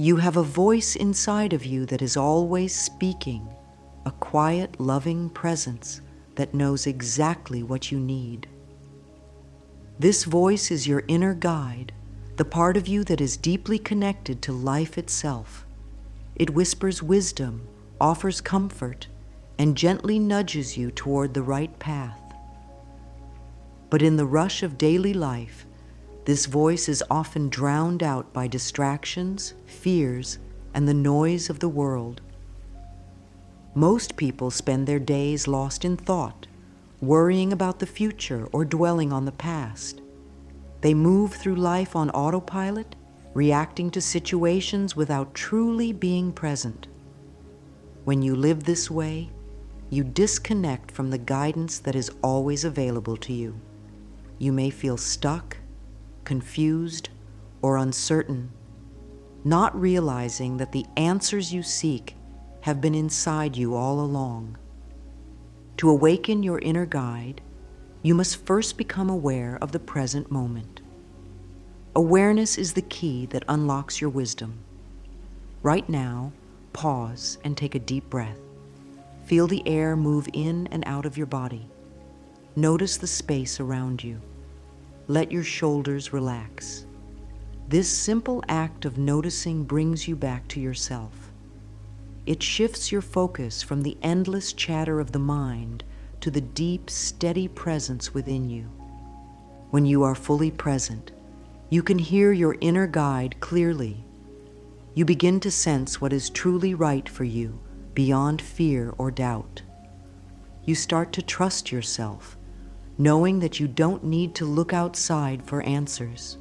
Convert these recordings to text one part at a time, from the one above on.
You have a voice inside of you that is always speaking, a quiet, loving presence that knows exactly what you need. This voice is your inner guide, the part of you that is deeply connected to life itself. It whispers wisdom, offers comfort, and gently nudges you toward the right path. But in the rush of daily life, this voice is often drowned out by distractions, fears, and the noise of the world. Most people spend their days lost in thought, worrying about the future or dwelling on the past. They move through life on autopilot, reacting to situations without truly being present. When you live this way, you disconnect from the guidance that is always available to you. You may feel stuck, confused, or uncertain, not realizing that the answers you seek have been inside you all along. To awaken your inner guide, you must first become aware of the present moment. Awareness is the key that unlocks your wisdom. Right now, pause and take a deep breath. Feel the air move in and out of your body. Notice the space around you. Let your shoulders relax. This simple act of noticing brings you back to yourself. It shifts your focus from the endless chatter of the mind to the deep, steady presence within you. When you are fully present, you can hear your inner guide clearly. You begin to sense what is truly right for you, beyond fear or doubt. You start to trust yourself, knowing that you don't need to look outside for answers.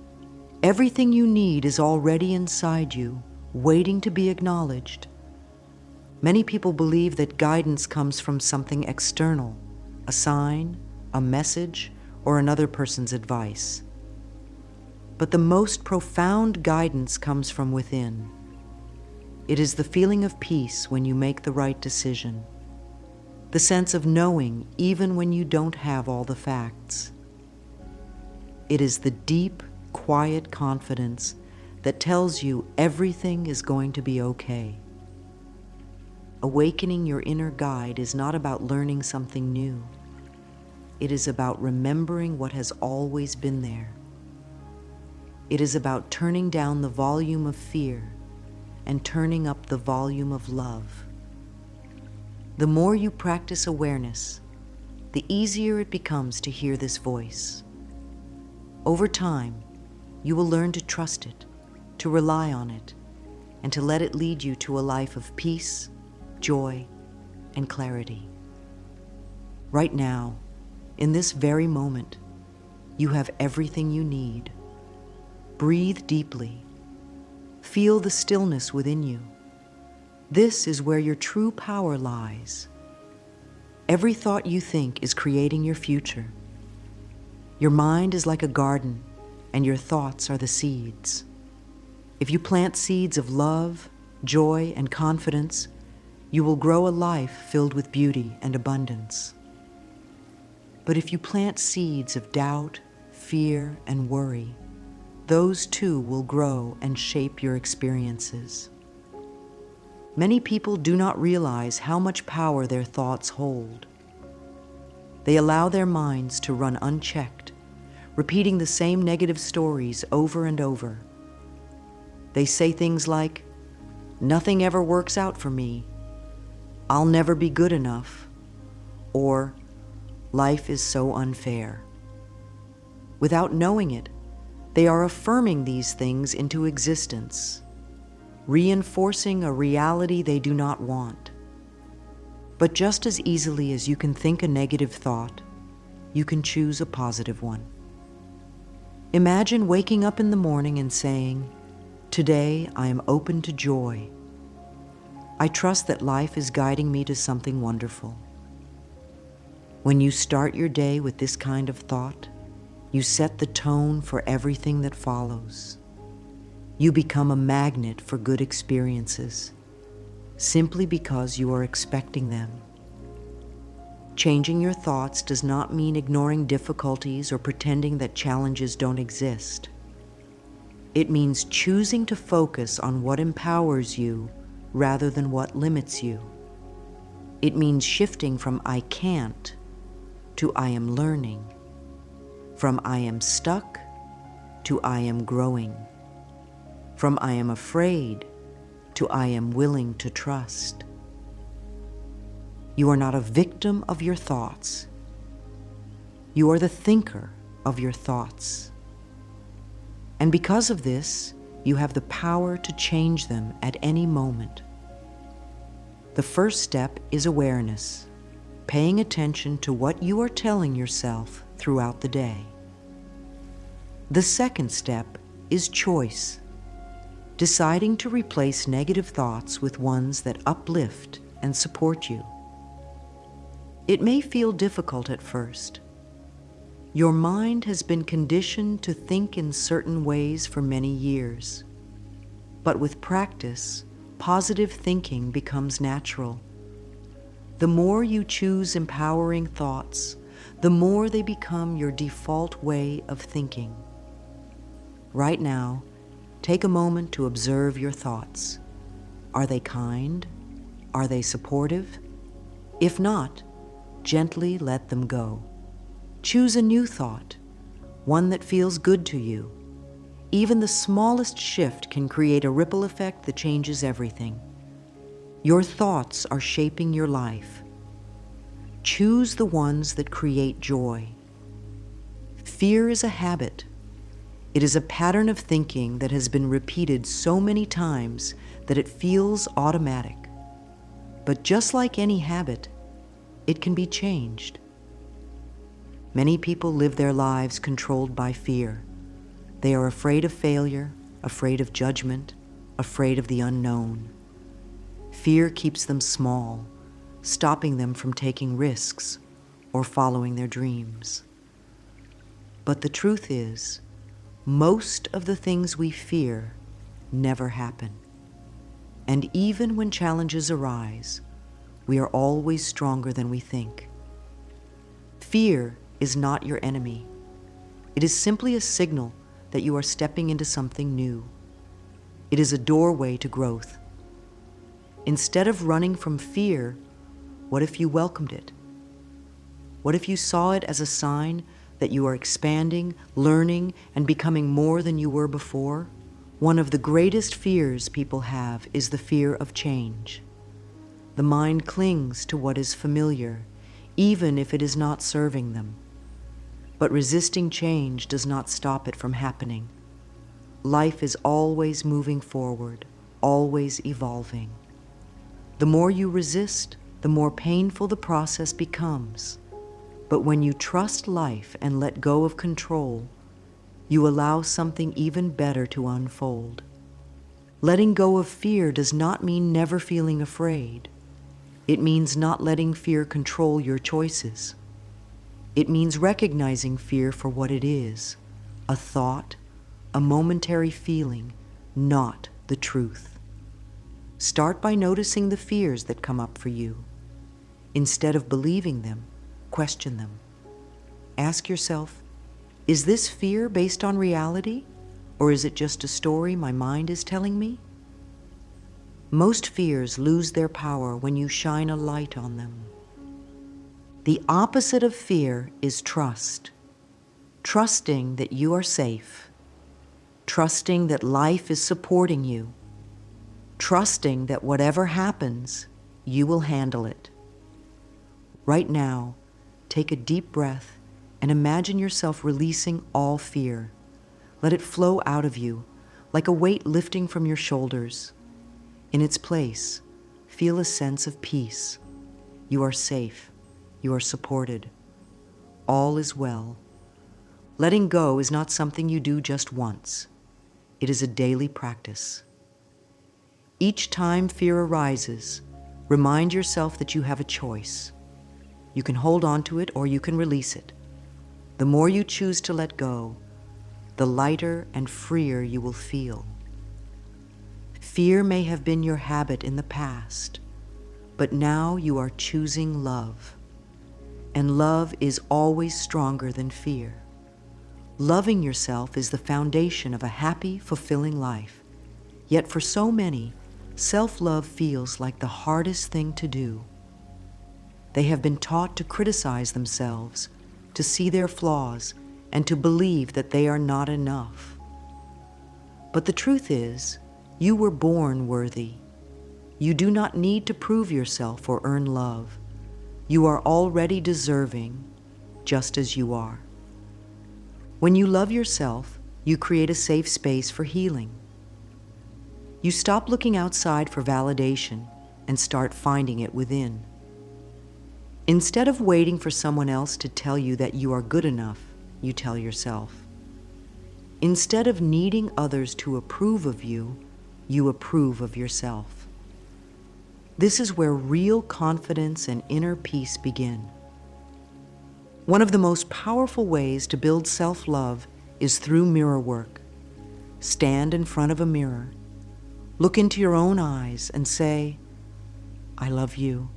Everything you need is already inside you, waiting to be acknowledged. Many people believe that guidance comes from something external, a sign, a message, or another person's advice. But the most profound guidance comes from within. It is the feeling of peace when you make the right decision, the sense of knowing even when you don't have all the facts. It is the deep, quiet confidence that tells you everything is going to be okay. Awakening your inner guide is not about learning something new. It is about remembering what has always been there. It is about turning down the volume of fear and turning up the volume of love. The more you practice awareness, the easier it becomes to hear this voice. Over time, you will learn to trust it, to rely on it, and to let it lead you to a life of peace, joy, and clarity. Right now, in this very moment, you have everything you need. Breathe deeply. Feel the stillness within you. This is where your true power lies. Every thought you think is creating your future. Your mind is like a garden, and your thoughts are the seeds. If you plant seeds of love, joy, and confidence, you will grow a life filled with beauty and abundance. But if you plant seeds of doubt, fear, and worry, those too will grow and shape your experiences. Many people do not realize how much power their thoughts hold. They allow their minds to run unchecked, repeating the same negative stories over and over. They say things like, "Nothing ever works out for me," "I'll never be good enough," or "Life is so unfair." Without knowing it, they are affirming these things into existence, reinforcing a reality they do not want. But just as easily as you can think a negative thought, you can choose a positive one. Imagine waking up in the morning and saying, "Today I am open to joy. I trust that life is guiding me to something wonderful." When you start your day with this kind of thought, you set the tone for everything that follows. You become a magnet for good experiences, simply because you are expecting them. Changing your thoughts does not mean ignoring difficulties or pretending that challenges don't exist. It means choosing to focus on what empowers you rather than what limits you. It means shifting from I can't to I am learning, from I am stuck to I am growing, from I am afraid to I am willing to trust. You are not a victim of your thoughts. You are the thinker of your thoughts. And because of this, you have the power to change them at any moment. The first step is awareness, paying attention to what you are telling yourself throughout the day. The second step is choice, deciding to replace negative thoughts with ones that uplift and support you. It may feel difficult at first. Your mind has been conditioned to think in certain ways for many years. But with practice, positive thinking becomes natural. The more you choose empowering thoughts, the more they become your default way of thinking. Right now, take a moment to observe your thoughts. Are they kind? Are they supportive? If not, gently let them go. Choose a new thought, one that feels good to you. Even the smallest shift can create a ripple effect that changes everything. Your thoughts are shaping your life. Choose the ones that create joy. Fear is a habit. It is a pattern of thinking that has been repeated so many times that it feels automatic. But just like any habit, it can be changed. Many people live their lives controlled by fear. They are afraid of failure, afraid of judgment, afraid of the unknown. Fear keeps them small, stopping them from taking risks or following their dreams. But the truth is, most of the things we fear never happen. And even when challenges arise, we are always stronger than we think. Fear is not your enemy. It is simply a signal that you are stepping into something new. It is a doorway to growth. Instead of running from fear, what if you welcomed it? What if you saw it as a sign that you are expanding, learning, and becoming more than you were before? One of the greatest fears people have is the fear of change. The mind clings to what is familiar, even if it is not serving them. But resisting change does not stop it from happening. Life is always moving forward, always evolving. The more you resist, the more painful the process becomes. But when you trust life and let go of control, you allow something even better to unfold. Letting go of fear does not mean never feeling afraid. It means not letting fear control your choices. It means recognizing fear for what it is, a thought, a momentary feeling, not the truth. Start by noticing the fears that come up for you. Instead of believing them, question them. Ask yourself, is this fear based on reality, or is it just a story my mind is telling me? Most fears lose their power when you shine a light on them. The opposite of fear is trust. Trusting that you are safe. Trusting that life is supporting you. Trusting that whatever happens, you will handle it. Right now, take a deep breath and imagine yourself releasing all fear. Let it flow out of you, like a weight lifting from your shoulders. In its place, feel a sense of peace. You are safe. You are supported. All is well. Letting go is not something you do just once. It is a daily practice. Each time fear arises, remind yourself that you have a choice. You can hold on to it or you can release it. The more you choose to let go, the lighter and freer you will feel. Fear may have been your habit in the past, but now you are choosing love. And love is always stronger than fear. Loving yourself is the foundation of a happy, fulfilling life. Yet for so many, self-love feels like the hardest thing to do. They have been taught to criticize themselves, to see their flaws, and to believe that they are not enough. But the truth is, you were born worthy. You do not need to prove yourself or earn love. You are already deserving, just as you are. When you love yourself, you create a safe space for healing. You stop looking outside for validation and start finding it within. Instead of waiting for someone else to tell you that you are good enough, you tell yourself. Instead of needing others to approve of you, you approve of yourself. This is where real confidence and inner peace begin. One of the most powerful ways to build self-love is through mirror work. Stand in front of a mirror, look into your own eyes and say, "I love you.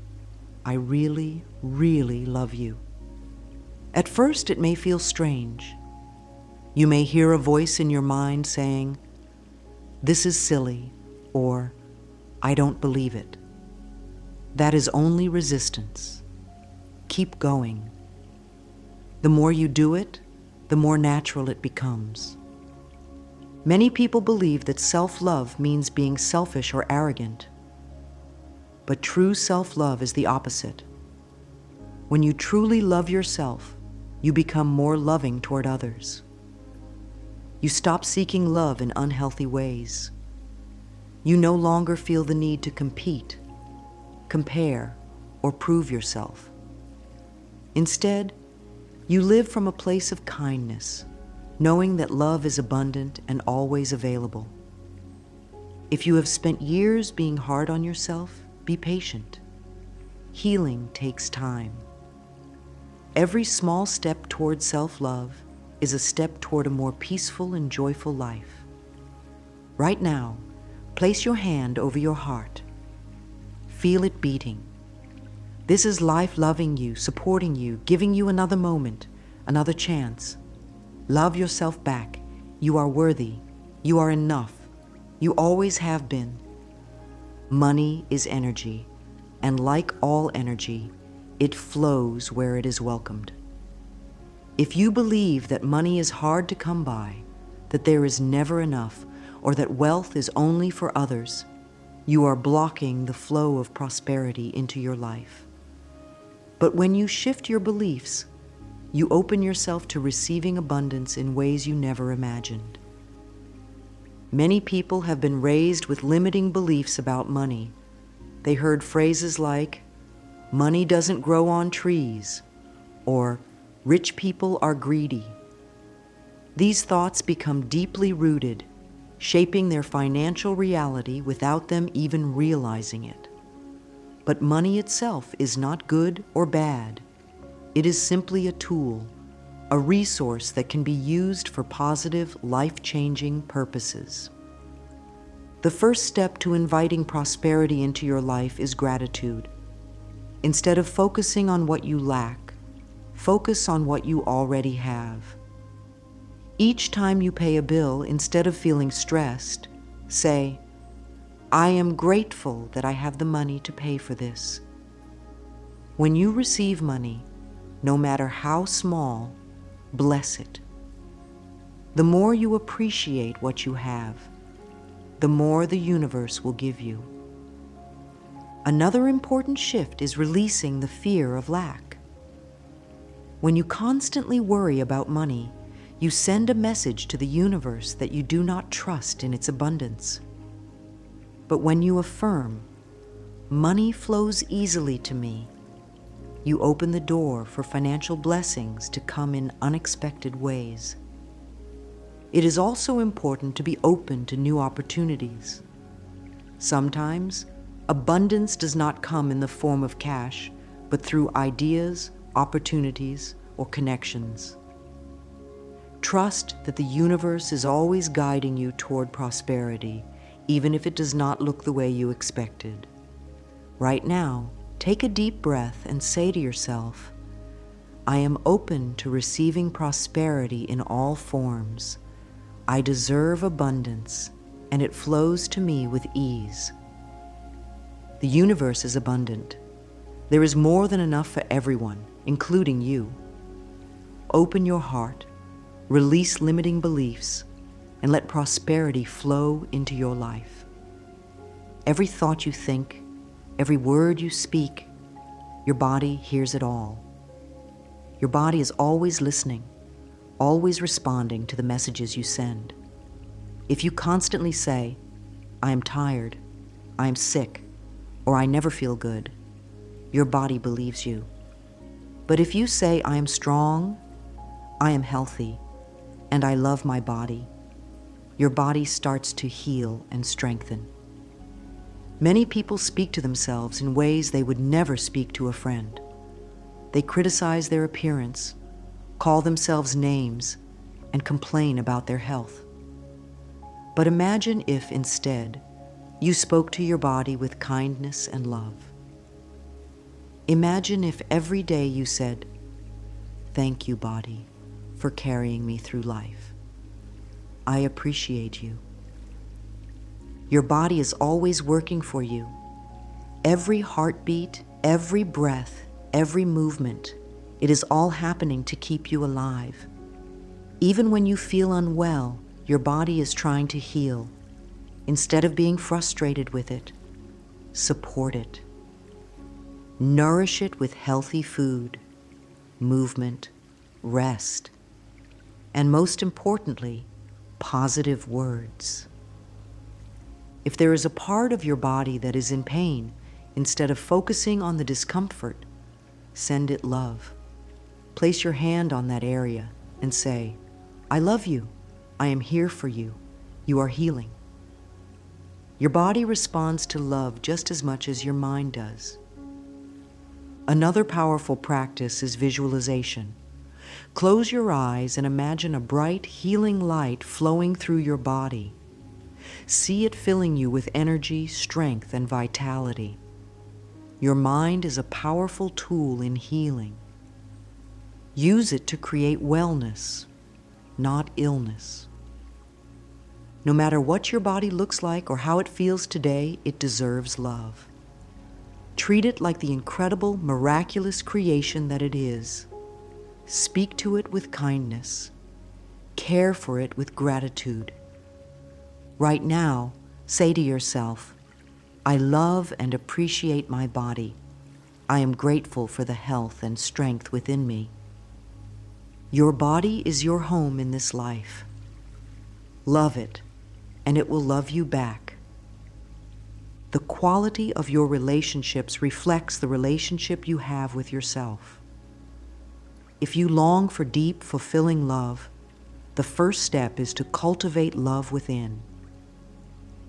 I really, really love you." At first, it may feel strange. You may hear a voice in your mind saying, "This is silly," or "I don't believe it." That is only resistance. Keep going. The more you do it, the more natural it becomes. Many people believe that self-love means being selfish or arrogant. But true self-love is the opposite. When you truly love yourself, you become more loving toward others. You stop seeking love in unhealthy ways. You no longer feel the need to compete, compare, or prove yourself. Instead, you live from a place of kindness, knowing that love is abundant and always available. If you have spent years being hard on yourself, be patient. Healing takes time. Every small step toward self-love is a step toward a more peaceful and joyful life. Right now, place your hand over your heart. Feel it beating. This is life loving you, supporting you, giving you another moment, another chance. Love yourself back. You are worthy. You are enough. You always have been. Money is energy, and like all energy, it flows where it is welcomed. If you believe that money is hard to come by, that there is never enough, or that wealth is only for others, you are blocking the flow of prosperity into your life. But when you shift your beliefs, you open yourself to receiving abundance in ways you never imagined. Many people have been raised with limiting beliefs about money. They heard phrases like, "Money doesn't grow on trees," or "Rich people are greedy." These thoughts become deeply rooted, shaping their financial reality without them even realizing it. But money itself is not good or bad. It is simply a tool, a resource that can be used for positive, life-changing purposes. The first step to inviting prosperity into your life is gratitude. Instead of focusing on what you lack, focus on what you already have. Each time you pay a bill, instead of feeling stressed, say, "I am grateful that I have the money to pay for this." When you receive money, no matter how small, bless it. The more you appreciate what you have, the more the universe will give you. Another important shift is releasing the fear of lack. When you constantly worry about money, you send a message to the universe that you do not trust in its abundance. But when you affirm, "Money flows easily to me," you open the door for financial blessings to come in unexpected ways. It is also important to be open to new opportunities. Sometimes, abundance does not come in the form of cash, but through ideas, opportunities, or connections. Trust that the universe is always guiding you toward prosperity, even if it does not look the way you expected. Right now, take a deep breath and say to yourself, I am open to receiving prosperity in all forms. I deserve abundance, and it flows to me with ease. The universe is abundant. There is more than enough for everyone, including you. Open your heart, release limiting beliefs, and let prosperity flow into your life. Every thought you think, every word you speak, your body hears it all. Your body is always listening, always responding to the messages you send. If you constantly say, I am tired, I am sick, or I never feel good, your body believes you. But if you say, I am strong, I am healthy, and I love my body, your body starts to heal and strengthen. Many people speak to themselves in ways they would never speak to a friend. They criticize their appearance, call themselves names, and complain about their health. But imagine if, instead, you spoke to your body with kindness and love. Imagine if every day you said, "Thank you, body, for carrying me through life. I appreciate you." Your body is always working for you. Every heartbeat, every breath, every movement, it is all happening to keep you alive. Even when you feel unwell, your body is trying to heal. Instead of being frustrated with it, support it. Nourish it with healthy food, movement, rest, and most importantly, positive words. If there is a part of your body that is in pain, instead of focusing on the discomfort, send it love. Place your hand on that area and say, I love you. I am here for you. You are healing. Your body responds to love just as much as your mind does. Another powerful practice is visualization. Close your eyes and imagine a bright, healing light flowing through your body. See it filling you with energy, strength, and vitality. Your mind is a powerful tool in healing. Use it to create wellness, not illness. No matter what your body looks like or how it feels today, it deserves love. Treat it like the incredible, miraculous creation that it is. Speak to it with kindness. Care for it with gratitude. Right now, say to yourself, I love and appreciate my body. I am grateful for the health and strength within me. Your body is your home in this life. Love it, and it will love you back. The quality of your relationships reflects the relationship you have with yourself. If you long for deep, fulfilling love, the first step is to cultivate love within.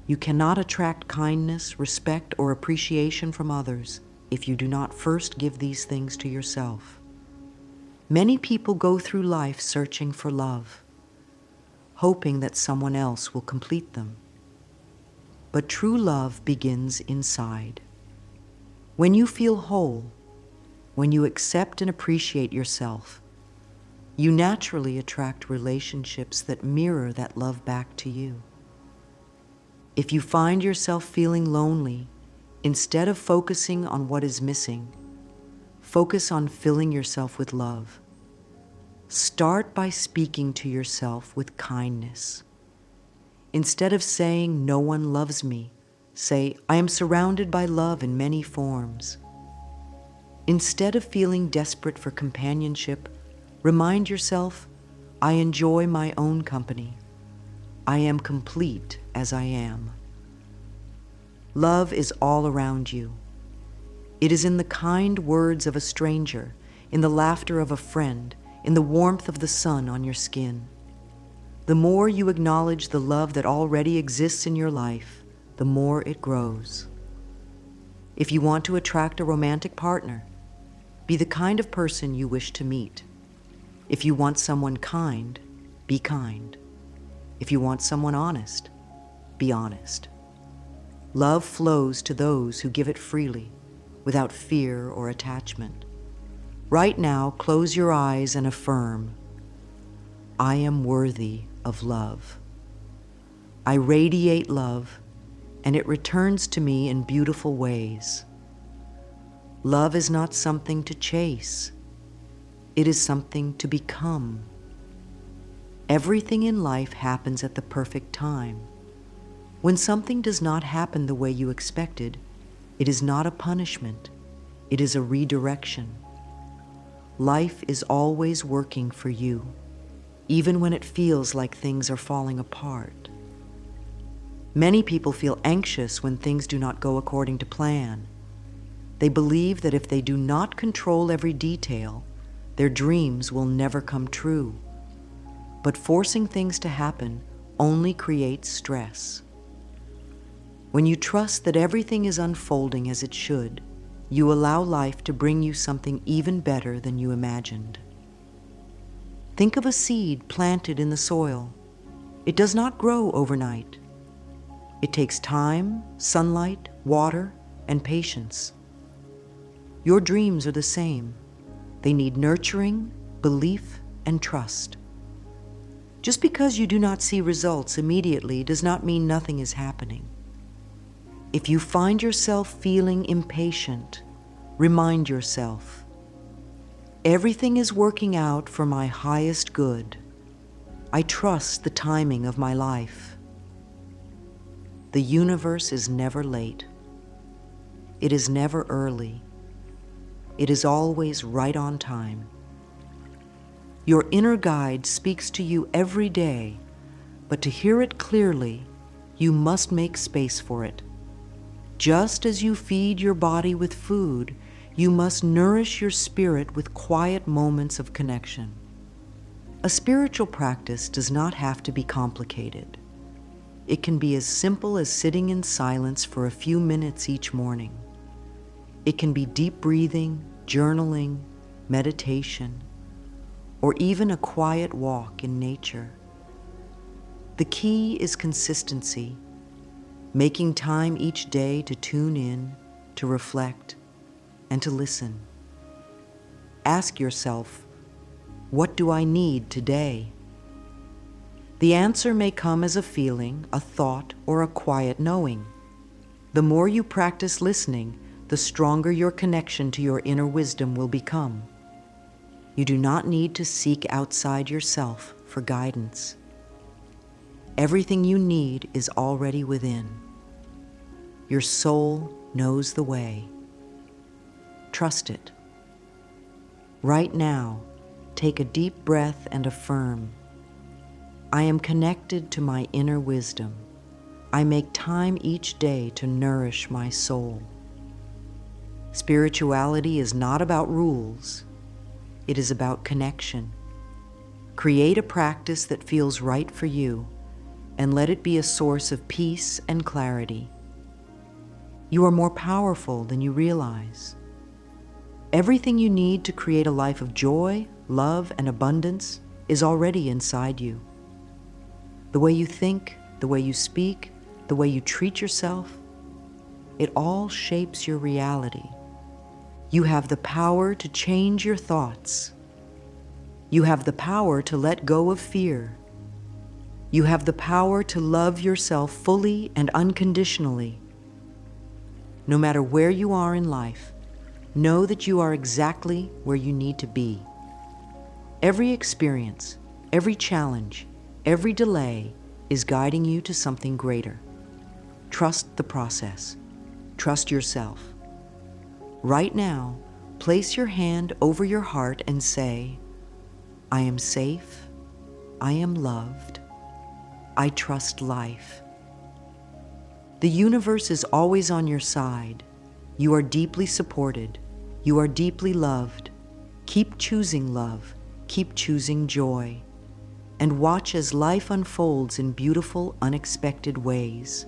You cannot attract kindness, respect, or appreciation from others if you do not first give these things to yourself. Many people go through life searching for love, hoping that someone else will complete them. But true love begins inside. When you feel whole, when you accept and appreciate yourself, you naturally attract relationships that mirror that love back to you. If you find yourself feeling lonely, instead of focusing on what is missing, focus on filling yourself with love. Start by speaking to yourself with kindness. Instead of saying, no one loves me, say, I am surrounded by love in many forms. Instead of feeling desperate for companionship, remind yourself, I enjoy my own company. I am complete as I am. Love is all around you. It is in the kind words of a stranger, in the laughter of a friend, in the warmth of the sun on your skin. The more you acknowledge the love that already exists in your life, the more it grows. If you want to attract a romantic partner, be the kind of person you wish to meet. If you want someone kind, be kind. If you want someone honest, be honest. Love flows to those who give it freely, without fear or attachment. Right now, close your eyes and affirm, I am worthy of love. I radiate love, and it returns to me in beautiful ways. Love is not something to chase. It is something to become. Everything in life happens at the perfect time. When something does not happen the way you expected, it is not a punishment. It is a redirection. Life is always working for you, even when it feels like things are falling apart. Many people feel anxious when things do not go according to plan. They believe that if they do not control every detail, their dreams will never come true. But forcing things to happen only creates stress. When you trust that everything is unfolding as it should, you allow life to bring you something even better than you imagined. Think of a seed planted in the soil. It does not grow overnight. It takes time, sunlight, water, and patience. Your dreams are the same. They need nurturing, belief, and trust. Just because you do not see results immediately does not mean nothing is happening. If you find yourself feeling impatient, remind yourself, everything is working out for my highest good. I trust the timing of my life. The universe is never late. It is never early. It is always right on time. Your inner guide speaks to you every day, but to hear it clearly, you must make space for it. Just as you feed your body with food, you must nourish your spirit with quiet moments of connection. A spiritual practice does not have to be complicated. It can be as simple as sitting in silence for a few minutes each morning. It can be deep breathing, journaling, meditation, or even a quiet walk in nature. The key is consistency, making time each day to tune in, to reflect, and to listen. Ask yourself, what do I need today? The answer may come as a feeling, a thought, or a quiet knowing. The more you practice listening, the stronger your connection to your inner wisdom will become. You do not need to seek outside yourself for guidance. Everything you need is already within. Your soul knows the way. Trust it. Right now, take a deep breath and affirm, I am connected to my inner wisdom. I make time each day to nourish my soul. Spirituality is not about rules. It is about connection. Create a practice that feels right for you, and let it be a source of peace and clarity. You are more powerful than you realize. Everything you need to create a life of joy, love, and abundance is already inside you. The way you think, the way you speak, the way you treat yourself, it all shapes your reality. You have the power to change your thoughts. You have the power to let go of fear. You have the power to love yourself fully and unconditionally. No matter where you are in life, know that you are exactly where you need to be. Every experience, every challenge, every delay is guiding you to something greater. Trust the process. Trust yourself. Right now, place your hand over your heart and say, I am safe. I am loved. I trust life. The universe is always on your side. You are deeply supported. You are deeply loved. Keep choosing love. Keep choosing joy. And watch as life unfolds in beautiful, unexpected ways.